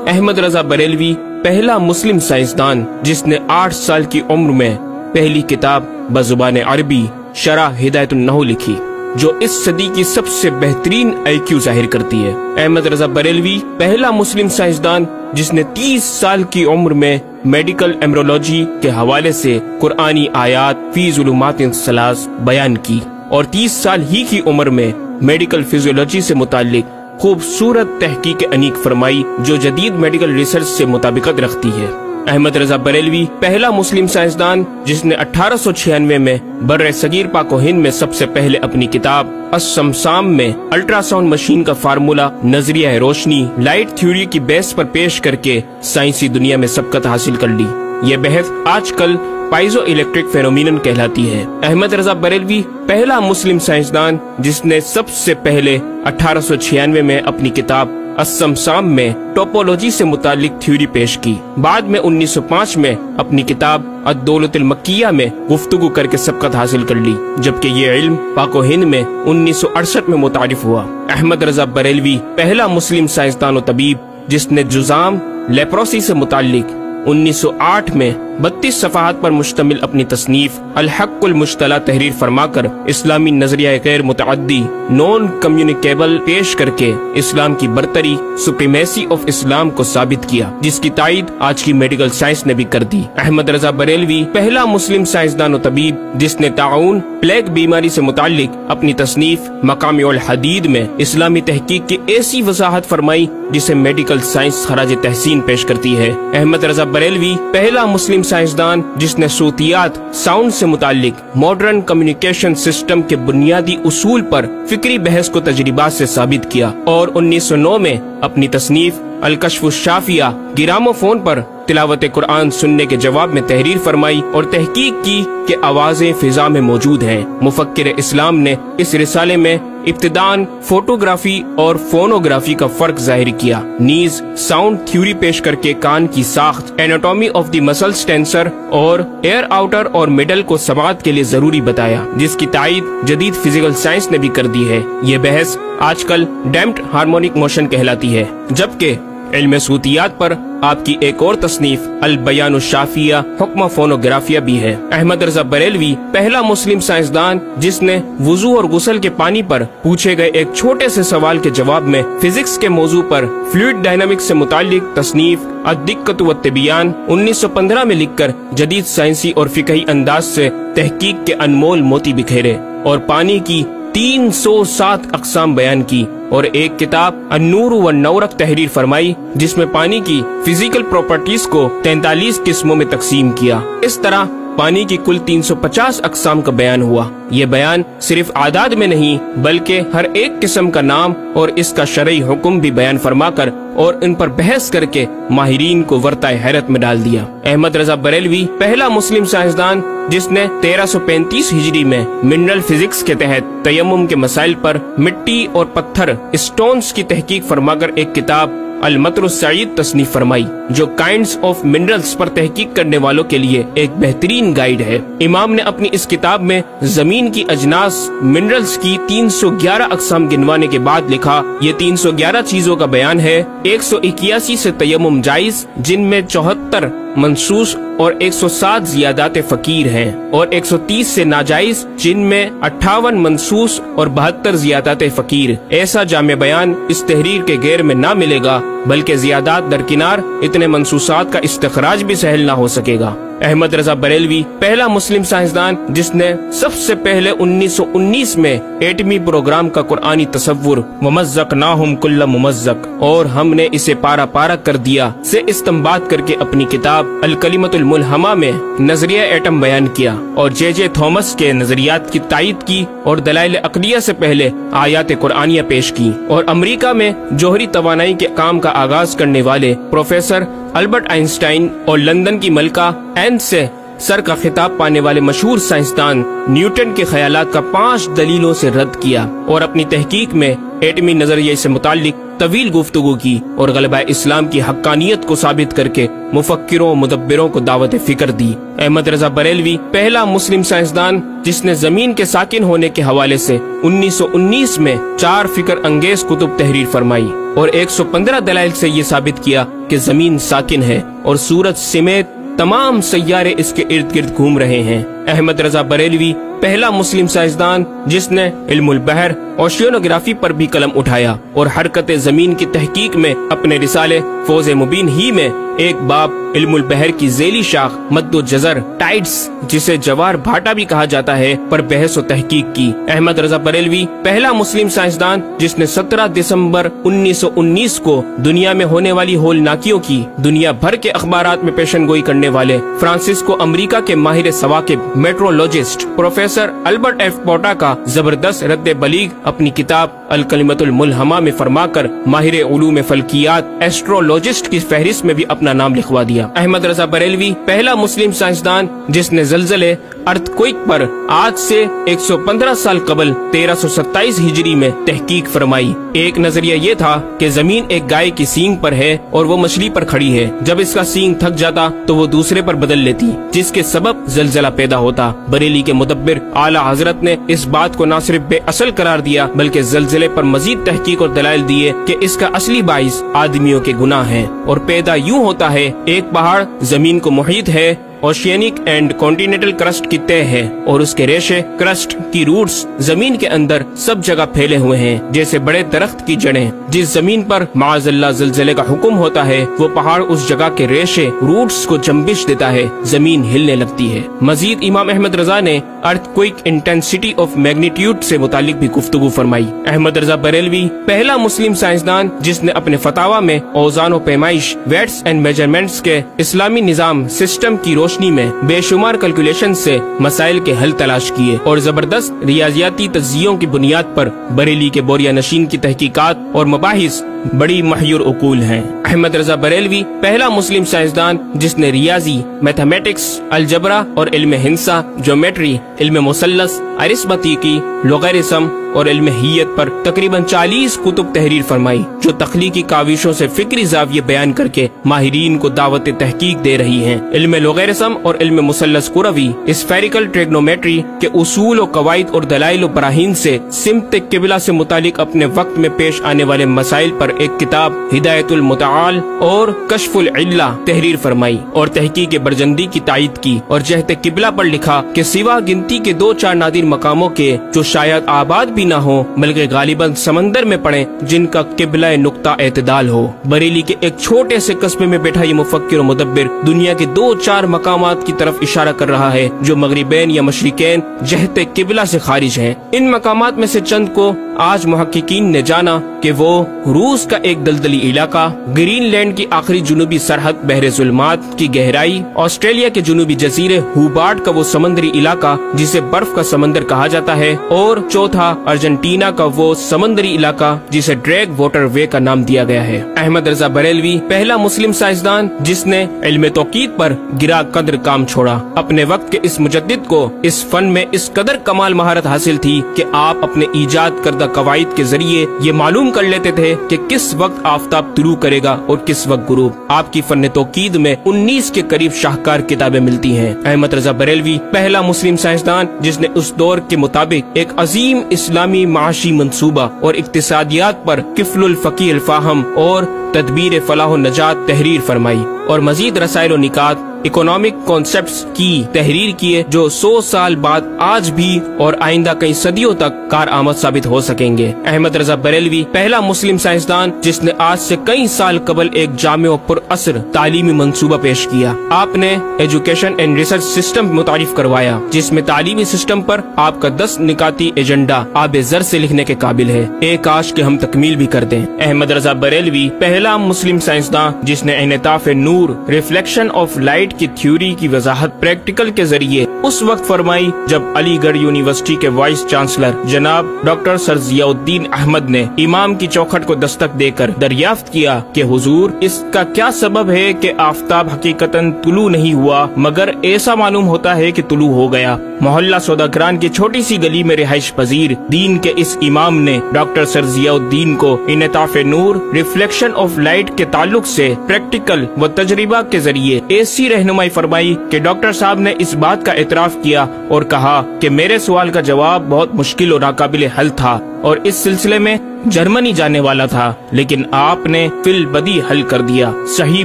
احمد رضا بریلوی پہلا مسلم سائنسدان جس نے 8 سال کی عمر میں پہلی کتاب بزبان عربی شرح ہدایت النحو لکھی، جو اس صدی کی سب سے بہترین IQ ظاہر کرتی ہے۔ احمد رضا بریلوی پہلا مسلم سائنسدان جس نے 30 سال کی عمر میں میڈیکل ایمرولوجی کے حوالے سے قرآنی آیات فی ظلمات ثلاث بیان کی، اور 30 سال ہی کی عمر میں میڈیکل فزیولوجی سے متعلق خوبصورت تحقیق انیق فرمائی، جو جدید میڈیکل ریسرچ سے مطابقت رکھتی ہے۔ احمد رضا بریلوی پہلا مسلم سائنسدان جس نے 1896 میں بر صغیر پاک و ہند میں سب سے پہلے اپنی کتاب السمسام میں الٹرا ساؤنڈ مشین کا فارمولا نظریہ روشنی لائٹ تھیوری کی بیس پر پیش کر کے سائنسی دنیا میں سبقت حاصل کر لی۔ یہ بحث آج کل پائزو الیکٹرک فینومینن کہلاتی ہے۔ احمد رضا بریلوی پہلا مسلم سائنسدان جس نے سب سے پہلے 1896 میں اپنی کتاب السمسام میں ٹوپولوجی سے متعلق تھیوری پیش کی۔ بعد میں 1905 میں اپنی کتاب الدولۃ المکیہ میں گفتگو کر کے سبقت حاصل کر لی، جبکہ یہ علم پاک و ہند میں 1968 میں متعارف ہوا۔ احمد رضا بریلوی پہلا مسلم سائنسدان و طبیب جس نے جزام لیپروسی سے متعلق 1908 میں 32 صفحات پر مشتمل اپنی تصنیف الحق المشتلہ تحریر فرما کر اسلامی نظریہ غیر متعدی نون کمیونیکیبل پیش کر کے اسلام کی برتری سپریمیسی آف اسلام کو ثابت کیا، جس کی تائید آج کی میڈیکل سائنس نے بھی کر دی۔ احمد رضا بریلوی پہلا مسلم سائنسدان و طبیب جس نے طاعون پلیگ بیماری سے متعلق اپنی تصنیف مقامع الحدید میں اسلامی تحقیق کی ایسی وضاحت فرمائی جسے میڈیکل سائنس خراج تحسین پیش کرتی ہے۔ احمد رضا بریلوی پہلا مسلم سائنسدان جس نے صوتیات ساؤنڈ سے متعلق ماڈرن کمیونیکیشن سسٹم کے بنیادی اصول پر فکری بحث کو تجربات سے ثابت کیا، اور 1909 میں اپنی تصنیف الکشف الشافیہ گرامو فون پر تلاوت قرآن سننے کے جواب میں تحریر فرمائی اور تحقیق کی کہ آوازیں فضا میں موجود ہیں۔ مفکر اسلام نے اس رسالے میں ابتداً فوٹوگرافی اور فونوگرافی کا فرق ظاہر کیا، نیز ساؤنڈ تھیوری پیش کر کے کان کی ساخت anatomy of the muscles tensor اور ایئر آؤٹر اور مڈل کو سماعت کے لیے ضروری بتایا، جس کی تائید جدید فزیکل سائنس نے بھی کر دی ہے۔ یہ بحث آج کل ڈیمپڈ ہارمونک موشن کہلاتی ہے، جبکہ علم صوتیات پر آپ کی ایک اور تصنیف البیان الشافیہ حکم فونوگرافیہ بھی ہے۔ احمد رضا بریلوی پہلا مسلم سائنسدان جس نے وضو اور غسل کے پانی پر پوچھے گئے ایک چھوٹے سے سوال کے جواب میں فزکس کے موضوع پر فلوئڈ ڈائنامکس سے متعلق تصنیف الدقۃ والتبیان 1915 میں لکھ کر جدید سائنسی اور فقہی انداز سے تحقیق کے انمول موتی بکھیرے، اور پانی کی 307 اقسام بیان کی، اور ایک کتاب النور والنورق تحریر فرمائی جس میں پانی کی فزیکل پراپرٹیز کو 43 قسموں میں تقسیم کیا۔ اس طرح پانی کی کل 350 اقسام کا بیان ہوا۔ یہ بیان صرف اعداد میں نہیں بلکہ ہر ایک قسم کا نام اور اس کا شرعی حکم بھی بیان فرما کر اور ان پر بحث کر کے ماہرین کو ورطہ حیرت میں ڈال دیا۔ احمد رضا بریلوی پہلا مسلم سائنسدان جس نے 1335 ہجری میں منرل فزکس کے تحت تیمم کے مسائل پر مٹی اور پتھر اسٹونز کی تحقیق فرما کر ایک کتاب المطر السعید تصنیف فرمائی، جو کائنڈز آف منرلز پر تحقیق کرنے والوں کے لیے ایک بہترین گائیڈ ہے۔ امام نے اپنی اس کتاب میں زمین کی اجناس منرلز کی 311 اقسام گنوانے کے بعد لکھا، یہ 311 چیزوں کا بیان ہے۔ 181 سے تیمم جائز، جن میں 74 منصوص اور 107 زیادات فقیر ہیں، اور 130 سے ناجائز، جن میں 58 منصوص اور 72 زیادات فقیر۔ ایسا جامع بیان اس تحریر کے غیر میں نہ ملے گا، بلکہ زیادات درکنار اتنے منصوصات کا استخراج بھی سہل نہ ہو سکے گا۔ احمد رضا بریلوی پہلا مسلم سائنسدان جس نے سب سے پہلے 1919 میں ایٹمی پروگرام کا قرآنی تصور ومزقناہم کل ممزق اور ہم نے اسے پارا پارا کر دیا سے استنباط کر کے اپنی کتاب الکلمۃ الملہمہ میں نظریہ ایٹم بیان کیا، اور جے تھامس کے نظریات کی تائید کی اور دلائل عقلیہ سے پہلے آیات قرآنیہ پیش کی، اور امریکہ میں جوہری توانائی کے کام کا آغاز کرنے والے پروفیسر البرٹ آئنسٹائن اور لندن کی ملکہ این سے سر کا خطاب پانے والے مشہور سائنسدان نیوٹن کے خیالات کا 5 دلیلوں سے رد کیا، اور اپنی تحقیق میں ایٹمی نظریے سے متعلق طویل گفتگو کی اور غلبہ اسلام کی حقانیت کو ثابت کر کے مفکروں مدبروں کو دعوت فکر دی۔ احمد رضا بریلوی پہلا مسلم سائنسدان جس نے زمین کے ساکن ہونے کے حوالے سے 1919 میں 4 فکر انگیز کتب تحریر فرمائی اور 115 دلائل سے یہ ثابت کیا کہ زمین ساکن ہے اور سورج سمیت تمام سیارے اس کے ارد گرد گھوم رہے ہیں۔ احمد رضا بریلوی پہلا مسلم سائنسدان جس نے علم البحر اوشینوگرافی پر بھی قلم اٹھایا اور حرکت زمین کی تحقیق میں اپنے رسالے فوز مبین ہی میں ایک باب علم البحر کی ذیلی شاخ مد و جزر ٹائڈز جسے جوار بھاٹا بھی کہا جاتا ہے پر بحث و تحقیق کی۔ احمد رضا بریلوی پہلا مسلم سائنسدان جس نے 17 دسمبر 1919 کو دنیا میں ہونے والی ہولناکیوں کی دنیا بھر کے اخبارات میں پیشن گوئی کرنے والے فرانسسکو امریکہ کے ماہر ثواقب میٹرولوجسٹ پروفیسر البرٹ ایف پوٹا کا زبردست رد بلیغ اپنی کتاب الکلمۃ الملہمہ میں فرما کر ماہر علوم فلکیات ایسٹرولوجسٹ کی فہرست میں بھی اپنا نام لکھوا دیا۔ احمد رضا بریلوی پہلا مسلم سائنسدان جس نے زلزلے ارتھکوئک پر آج سے 115 سال قبل 1327 ہجری میں تحقیق فرمائی۔ ایک نظریہ یہ تھا کہ زمین ایک گائے کی سینگ پر ہے اور وہ مچھلی پر کھڑی ہے، جب اس کا سینگ تھک جاتا تو وہ دوسرے پر بدل لیتی جس کے سبب زلزلہ پیدا ہوتا۔ بریلی کے مدبر اعلی حضرت نے اس بات کو نہ صرف بے اصل قرار دیا بلکہ زلزلے پر مزید تحقیق اور دلائل دیے کہ اس کا اصلی باعث آدمیوں کے گناہ ہیں اور پیدا یوں ہوتا ہے ایک پہاڑ زمین کو محیط ہے اوشینک اینڈ کانٹیننٹل کرسٹ کی تہ ہے اور اس کے ریشے کرسٹ کی روٹس زمین کے اندر سب جگہ پھیلے ہوئے ہیں جیسے بڑے درخت کی جڑیں۔ جس زمین پر معاذ اللہ زلزلے کا حکم ہوتا ہے وہ پہاڑ اس جگہ کے ریشے روٹس کو جنبش دیتا ہے، زمین ہلنے لگتی ہے۔ مزید امام احمد رضا نے ارتھکوئک انٹینسٹی آف میگنیٹیوڈ سے متعلق بھی گفتگو فرمائی۔ احمد رضا بریلوی پہلا مسلم سائنسدان جس نے اپنے فتاوی میں اوزان و پیمائش ویٹس اینڈ میجرمنٹس کے اسلامی نظام سسٹم کی روشنی میں بے شمار کیلکولیشن سے مسائل کے حل تلاش کیے اور زبردست ریاضیاتی تجزیوں کی بنیاد پر بریلی کے بوریا نشین کی تحقیقات اور مباحث بڑی محیر عقول ہیں۔ احمد رضا بریلوی پہلا مسلم سائنسدان جس نے ریاضی، میتھمیٹکس، الجبرا اور علم ہندسہ، جیومیٹری، علم مثلث، ارثمیٹکی، لوگرثم اور علم ہیت پر تقریباً 40 کتب تحریر فرمائی جو تخلیقی کاوشوں سے فکری زاویے بیان کر کے ماہرین کو دعوت تحقیق دے رہی ہیں۔ علم لوگرثم اور علم مثلث کروی، اسفیریکل ٹریگنومیٹری کے اصول و قواعد اور دلائل و براہین سے سمت قبلہ سے متعلق اپنے وقت میں پیش آنے والے مسائل پر ایک کتاب ہدایت المتعال اور کشف العلہ تحریر فرمائی اور تحقیق برجندی کی تائید کی اور جہت قبلہ پر لکھا کہ سوا گنتی کے 2-4 نادر مقاموں کے جو شاید آباد بھی نہ ہو بلکہ غالباً سمندر میں پڑے جن کا قبلہ نقطہ اعتدال ہو۔ بریلی کے ایک چھوٹے سے قصبے میں بیٹھا یہ مفکر و مدبر دنیا کے 2-4 مقامات کی طرف اشارہ کر رہا ہے جو مغربین یا مشرقین جہت قبلہ سے خارج ہیں۔ ان مقامات میں سے چند کو آج محققین نے جانا کہ وہ روس کا ایک دلدلی علاقہ، گرین لینڈ کی آخری جنوبی سرحد بحر ظلمات کی گہرائی، آسٹریلیا کے جنوبی جزیرے ہوبارٹ کا وہ سمندری علاقہ جسے برف کا سمندر کہا جاتا ہے، اور چوتھا ارجنٹینا کا وہ سمندری علاقہ جسے ڈریگ واٹر وے کا نام دیا گیا ہے۔ احمد رضا بریلوی پہلا مسلم سائنسدان جس نے علم توقیت پر گرا قدر کام چھوڑا۔ اپنے وقت کے اس مجدد کو اس فن میں اس قدر کمال مہارت حاصل تھی کہ آپ اپنے ایجاد کردہ قواعد کے ذریعے یہ معلوم کر لیتے تھے کہ کس وقت آفتاب طلوع کرے گا اور کس وقت غروب۔ آپ کی فن توقید میں 19 کے قریب شاہکار کتابیں ملتی ہیں۔ احمد رضا بریلوی پہلا مسلم سائنسدان جس نے اس دور کے مطابق ایک عظیم اسلامی معاشی منصوبہ اور اقتصادیات پر کفل الفقی الفاہم اور تدبیر فلاح و نجات تحریر فرمائی اور مزید رسائل و نکات اکنامک کانسیپٹس کی تحریر کیے جو 100 سال بعد آج بھی اور آئندہ کئی صدیوں تک کارآمد ثابت ہو سکیں گے۔ احمد رضا بریلوی پہلا مسلم سائنسدان جس نے آج سے کئی سال قبل ایک جامع و پر اثر تعلیمی منصوبہ پیش کیا۔ آپ نے ایجوکیشن اینڈ ریسرچ سسٹم متعارف کروایا جس میں تعلیمی سسٹم پر آپ کا 10 نکاتی ایجنڈا آب زر سے لکھنے کے قابل ہے، ایک کاش کہ ہم تکمیل بھی کر دیں۔ احمد رضا بریلوی پہلا پہلا مسلم سائنسداں جس نے انعطاف نور ریفلیکشن آف لائٹ کی تھیوری کی وضاحت پریکٹیکل کے ذریعے اس وقت فرمائی جب علی گڑھ یونیورسٹی کے وائس چانسلر جناب ڈاکٹر سر ضیاء الدین احمد نے امام کی چوکھٹ کو دستک دے کر دریافت کیا کہ حضور اس کا کیا سبب ہے کہ آفتاب حقیقتاً طلوع نہیں ہوا مگر ایسا معلوم ہوتا ہے کہ طلوع ہو گیا۔ محلہ سوداگران کی چھوٹی سی گلی میں رہائش پذیر دین کے اس امام نے ڈاکٹر سر ضیاء الدین کو انعطاف نور ریفلیکشن آف لائٹ کے تعلق سے پریکٹیکل و تجربہ کے ذریعے ایسی رہنمائی فرمائی کہ ڈاکٹر صاحب نے اس بات کا اعتراف کیا اور کہا کہ میرے سوال کا جواب بہت مشکل اور ناقابل حل تھا اور اس سلسلے میں جرمنی جانے والا تھا، لیکن آپ نے فی البدی حل کر دیا۔ صحیح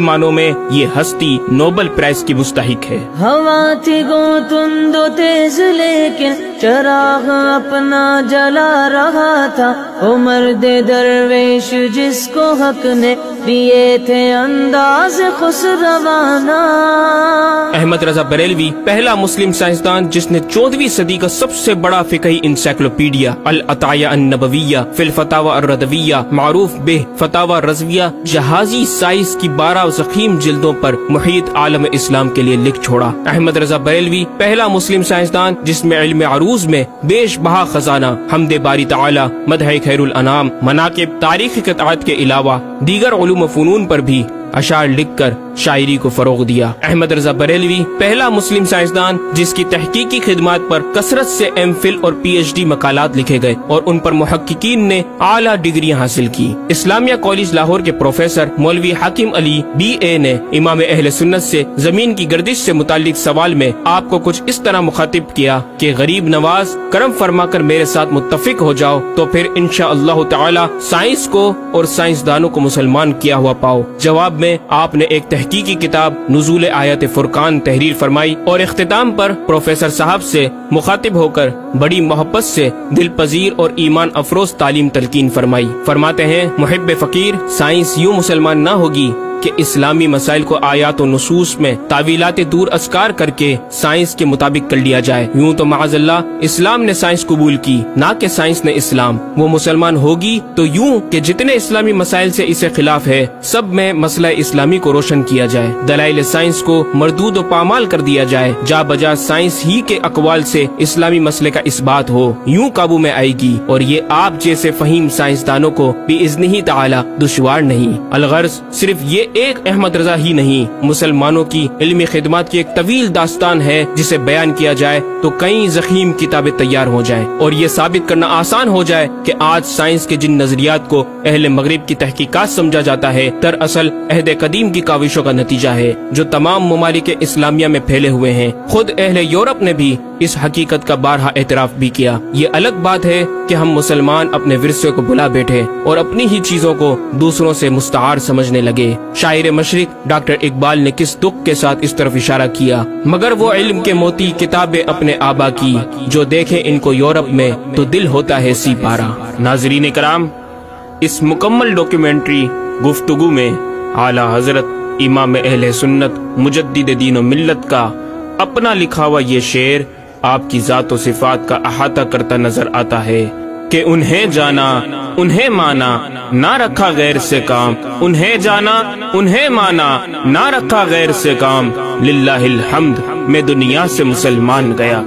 معنوں میں یہ ہستی نوبل پرائز کی مستحق ہے۔ ہوا تھی گو تند و تیز لیکن چراغ اپنا جلا رہا تھا، وہ مرد درویش جس کو حق نے دیے تھے انداز خسروانہ۔ احمد رضا بریلوی پہلا مسلم سائنسدان جس نے 14ویں صدی کا سب سے بڑا فقہی انسائکلوپیڈیا العطایہ النبویہ فی الفتاوی الردویہ معروف بہ فتاوی رضویہ جہازی سائنس کی 12 ضخیم جلدوں پر محیط عالم اسلام کے لیے لکھ چھوڑا۔ احمد رضا بریلوی پہلا مسلم سائنسدان جس میں علم عروض میں بیش بہا خزانہ حمد باری تعالی، مدح خیر الانام، مناقب، تاریخی قطعات کے علاوہ دیگر علوم و فنون پر بھی اشعار لکھ کر شاعری کو فروغ دیا۔ احمد رضا بریلوی پہلا مسلم سائنسدان جس کی تحقیقی خدمات پر کثرت سے ایم فل اور پی ایچ ڈی مقالات لکھے گئے اور ان پر محققین نے اعلیٰ ڈگریاں حاصل کی۔ اسلامیہ کالج لاہور کے پروفیسر مولوی حاکم علی بی اے نے امام اہل سنت سے زمین کی گردش سے متعلق سوال میں آپ کو کچھ اس طرح مخاطب کیا کہ غریب نواز کرم فرما کر میرے ساتھ متفق ہو جاؤ تو پھر انشاءاللہ تعالی سائنس کو اور سائنسدانوں کو مسلمان کیا ہوا پاؤ۔ جواب میں آپ نے ایک تحقیقی کتاب نزول آیات فرقان تحریر فرمائی اور اختتام پر پروفیسر صاحب سے مخاطب ہو کر بڑی محبت سے دل پذیر اور ایمان افروز تعلیم تلقین فرمائی۔ فرماتے ہیں محب فقیر سائنس یوں مسلمان نہ ہوگی کہ اسلامی مسائل کو آیات و نصوص میں تعویلات دور ازکار کر کے سائنس کے مطابق کر لیا جائے۔ یوں تو معاذ اللہ اسلام نے سائنس قبول کی نہ کہ سائنس نے اسلام۔ وہ مسلمان ہوگی تو یوں کہ جتنے اسلامی مسائل سے اسے خلاف ہے سب میں مسئلہ اسلامی کو روشن کیا جائے، دلائل سائنس کو مردود و پامال کر دیا جائے، جا بجا سائنس ہی کے اقوال سے اسلامی مسئلے کا اثبات ہو، یوں قابو میں آئے گی اور یہ آپ جیسے فہیم سائنسدانوں کو بِإِذْنِهِ تعالی دشوار نہیں۔ الغرض صرف یہ ایک احمد رضا ہی نہیں، مسلمانوں کی علمی خدمات کی ایک طویل داستان ہے جسے بیان کیا جائے تو کئی ضخیم کتابیں تیار ہو جائیں اور یہ ثابت کرنا آسان ہو جائے کہ آج سائنس کے جن نظریات کو اہل مغرب کی تحقیقات سمجھا جاتا ہے دراصل عہد قدیم کی کاوشوں کا نتیجہ ہے جو تمام ممالک اسلامیہ میں پھیلے ہوئے ہیں۔ خود اہل یورپ نے بھی اس حقیقت کا بارہا اعتراف بھی کیا۔ یہ الگ بات ہے کہ ہم مسلمان اپنے ورثے کو بلا بیٹھے اور اپنی ہی چیزوں کو دوسروں سے مستعار سمجھنے لگے۔ شاعر مشرق ڈاکٹر اقبال نے کس دکھ کے ساتھ اس طرف اشارہ کیا، مگر وہ علم کے موتی کتابیں اپنے آبا کی، جو دیکھے ان کو یورپ میں تو دل ہوتا ہے سی پارا۔ ناظرین کرام، اس مکمل ڈاکیومنٹری گفتگو میں اعلیٰ حضرت امام اہل سنت مجدد دین و ملت کا اپنا لکھا ہوا یہ شعر آپ کی ذات و صفات کا احاطہ کرتا نظر آتا ہے کہ انہیں جانا انہیں مانا نہ رکھا غیر سے کام، انہیں جانا انہیں مانا نہ رکھا غیر سے کام، للہ الحمد میں دنیا سے مسلمان گیا۔